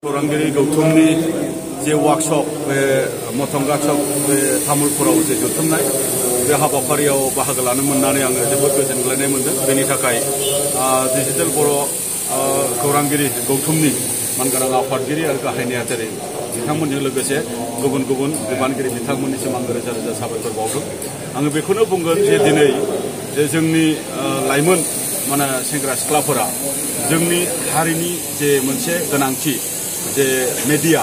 खौरांगिरि गौथुमनि जे वार्कशप बे मथंगा चक बे तामुलपुराव जे जथुमनाय बे हाबाफारियाव बाहागो लानो मोननानै आङो जोबोद गोजोनग्लायनाय मोनदों। बेनि थाखाय डिजिटेल बर' खौरांगिरि गौथुमनि मानगोनां आफादगिरि आरो गाहाय नेहाथारि बिथांमोनजों लोगोसे गुबुन गुबुन बिबानगिरि बिथांमोननिसिम आङो रोजा रोजा साबायखर बावदों। आङो बेखौनो बुंगोन जे दिनै जे जोंनि लाइमोन माने सेंग्रा सिख्लाफोरा जोंनि हारिनि जे मोनसे गोनांथि जे मेडिया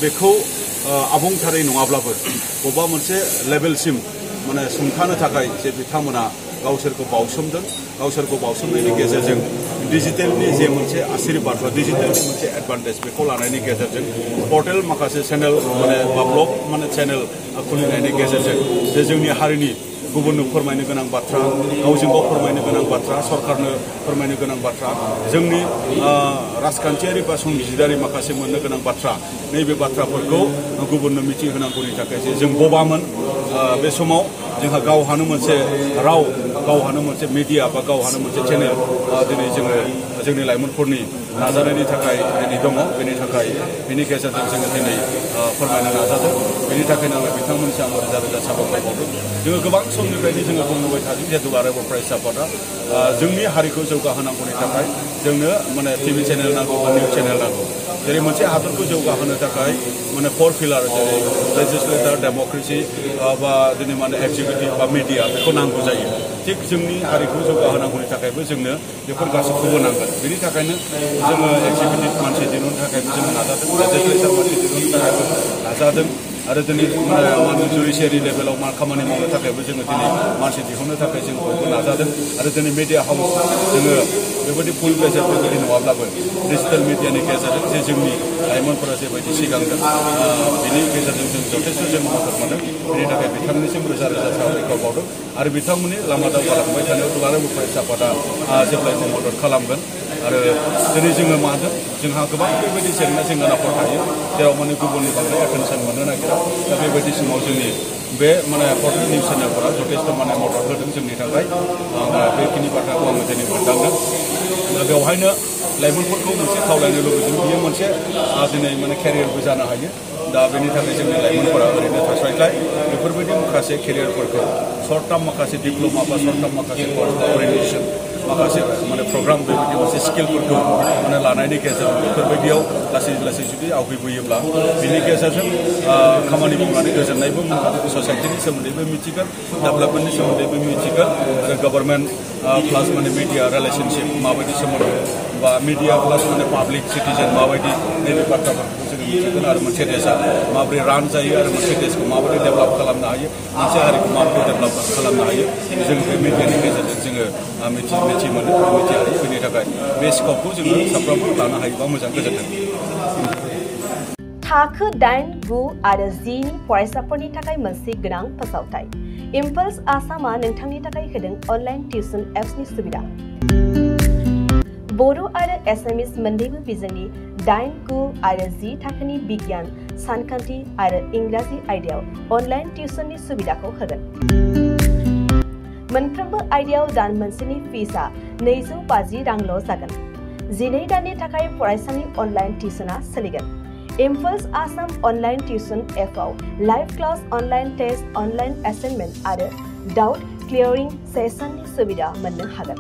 बेखौ आबुंथारै नङाब्लाबो बबेबा मोनसे लेभेलसिम माने सुंथानो थाखाय जे बिथांमोना गावसोरखौ बावसोमदों। गावसोरखौ बावसोमनायनि गेजेरजों डिजिटेलनि जे मोनसे आशीर्बाद बा डिजिटेलनि मोनसे एडभान्टेज बेखौ लानायनि गेजेरजों पर्टेल माखासे चेनेल माने बा ब्लग माने चेनेल खुलिनायनि गेजेरजों जे जोंनि हारिनि गुबुननो फोरमायनो गोनां बाथ्रा, गावजों गाव फोरमायनो गोनां बाथ्रा, सरकारनो फोरमायनो गोनां बाथ्रा, जोंनि राजखान्थियारि बा संबिजिदारि माखासे मोननो गोनां बाथ्रा, नैबे बाथ्राफोरखौ गुबुननो मिथिहोनांगौनि थाखाय जे जों बबामोन बे समाव जोंहा गावहानो मोनसे राव, गावहानो मोनसे मिडिया बा गावहानो मोनसे चेनेल दिनै जोङो जोंनि लाइमोनफोरनि नाजानायनि थाखाय दिनै दङ। बेनि थाखाय बेनि गेजेरजों जोङो दिनै फोरमायनो नाजादों। बेनि थाखायनो आङो बिथांमोननिसिम आङो रोजा रोजा साबायखर बावदों। जोङो गोबां समनिफ्रायनो जोङो बुंबोबाय थादों जे दुलाराय बर' फरायसा आफादा जोंनि हारिखौ जौगाहोनांगौनि थाखाय जोंनो माने टिभि चेनेल नांगौ बा निउस चेनेल नांगौ। जेरै मोनसे हादरखौ जौगाहोनो थाखाय माने 4 पिलार जेरै लेजिस्लेटर, डेम'क्रेसि बा दिनै माने एक्जिकिउटिभ बा मिडिया बेखौ नांगौ जायो। थिग जोंनि हारिखौ जौगाहोनांगौनि थाखायबो जोंनो बेफोर गासैखौबो नांगोन। बेनि थाखायनो जोङो एक्जिकिउटिभ मानसि दिहुननो थाखायबो जोङो नाजादों, लेजिस्लेचर मानसि दिहुननो थाखायबो नाजादों आरो दिनै जुडिसियारि लेभेलाव खामानि मावनो थाखायबो जोङो दिनै मानसि दिहुननो थाखाय जों बयबो नाजादों। आरो दिनै मिडिया हाउस जोङो बेबायदि फुल प्लेजेड बेबायदि नङाब्लाबो डिजिटेल मिडियानि गेजेरजों जे जोंनि लाइमोनफोरा जेबायदि सिगांदों बेनि गेजेरजों जों जथेस्थ' जों मदद मोनदों। बेनि थाखाय बिथांमोननिसिम रोजा रोजा साबायखर बावदों आरो बिथांमोननि लामा दावगालांबाय थानायाव दुलाराय बर' फरायसा आफादा जेब्लायबो मदद खालामगोन। आरो दिनै जोङो मादों जोंहा गोबां बेबायदि जेंना जेंनाफोर थायो जेराव माने गुबुननि बांद्राय एटेनसन मोननो नागिरा। दा बेबायदि समाव जोंनि बे माने पर्टेल निउस चेनेलफोरा जथेस्थ' माने मदद होदों जोंनि थाखाय। बेखिनि बाथ्राखौ आङो दिनै मोनदांदों। दा बेवहायनो लाइमोनफोरखौ मोनसे खावलायनो लुबैदों, बियो मोनसे दिनै माने केरियारबो जानो हायो। दा बेनि थाखाय जोंनि लाइमोनफोरा ओरैनो थास्लायस्लाय बेफोरबायदि माखासे केरियारफोरखौ सर्ट टार्म माखासे डिप्ल'मा बा सर्ट टार्म माखासे कर्स बा अरियेन्टेसन माखासे माने प्रग्राम बेबायदि मोनसे स्किलफोरखौ माने लानायनि गेजेरजों बेफोरबायदियाव लासै लासै जुदि आवगायबोयोब्ला बिनि गेजेरजों खामानि मावनानै गोजोननायबो मोनगोन, ससाइटिनि सोमोन्दैबो मिथिगोन, डेभेलपमेन्टनि सोमोन्दैबो मिथिगोन आरो गभर्नमेन्ट प्लास माने मिडिया रिलेशनशिप माबायदि सोमोन्दो बा मिडिया प्लास माने पाब्लिक सिटिजेन माबायदि नैबे बाथ्राफोरखौ जोङो मिथिगोन आरो मोनसे देशा माबोरै रान जायो आरो मोनसे देशखौ माबोरै डेभेलप खालामनो हायो, मोनसे हारिखौ माबोरै डेभेलप खालामनो हायो, जों बे मिडियानि गेजेरजों जोङो मिथि मोनो, मिथिहायो। बेनि थाखाय बे स्कपखौ जोङो साफ्रोमबो लानो हायोबा मोजां। गोजोन्थों। थाखो 8, 9 आरो 10 नि फरायसाफोरनि थाखाय मोनसे गोनां फोसावथाय। इम्पल्स आसामआ नोंथांनि थाखाय होदों अनलाइन टिउसन एप्सनि सुबिदा। बर' आरो एसामिस मोन्नैबो बिजोंनि 8, 9 आरो 10 थाखोनि बिगियान, सानखान्थि आरो इंराजि आयदायाव अनलाइन टिउसननि सुबिदाखौ होगोन। मोनफ्रोमबो आयदायाव दान मोनसेनि फिसआ 250 रांल' जागोन। 12 दाननि थाखाय फरायसानि अनलाइन टिउसनआ सोलिगोन। इम्पल्स आसाम अनलाइन टिउसन एपआव live class, online test, online assignment आरो डाउट क्लियारिं सेसननि सुबिदा मोननो हागोन।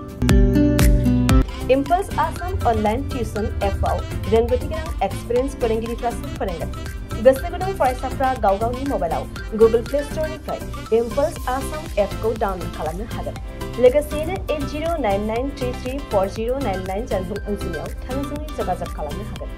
इम्पल्स आसाम अनलाइन टिउसन एपआव रोंगौथि गोनां एक्सपिरियेन्स फोरोंगिरिफ्रासो फोरोंगोन। गोसो गुदुं फरायसाफ्रा गाव गावनि मबाइलाव गुगल प्ले स्ट'रनिफ्राय इम्पल्स आसाम एपखौ डाउनल'ड खालामनो हागोन। लोगोसेयैनो 8099334099 जानबुं अनजिमायाव थोंजोङै जगाजग खालामनो हागोन।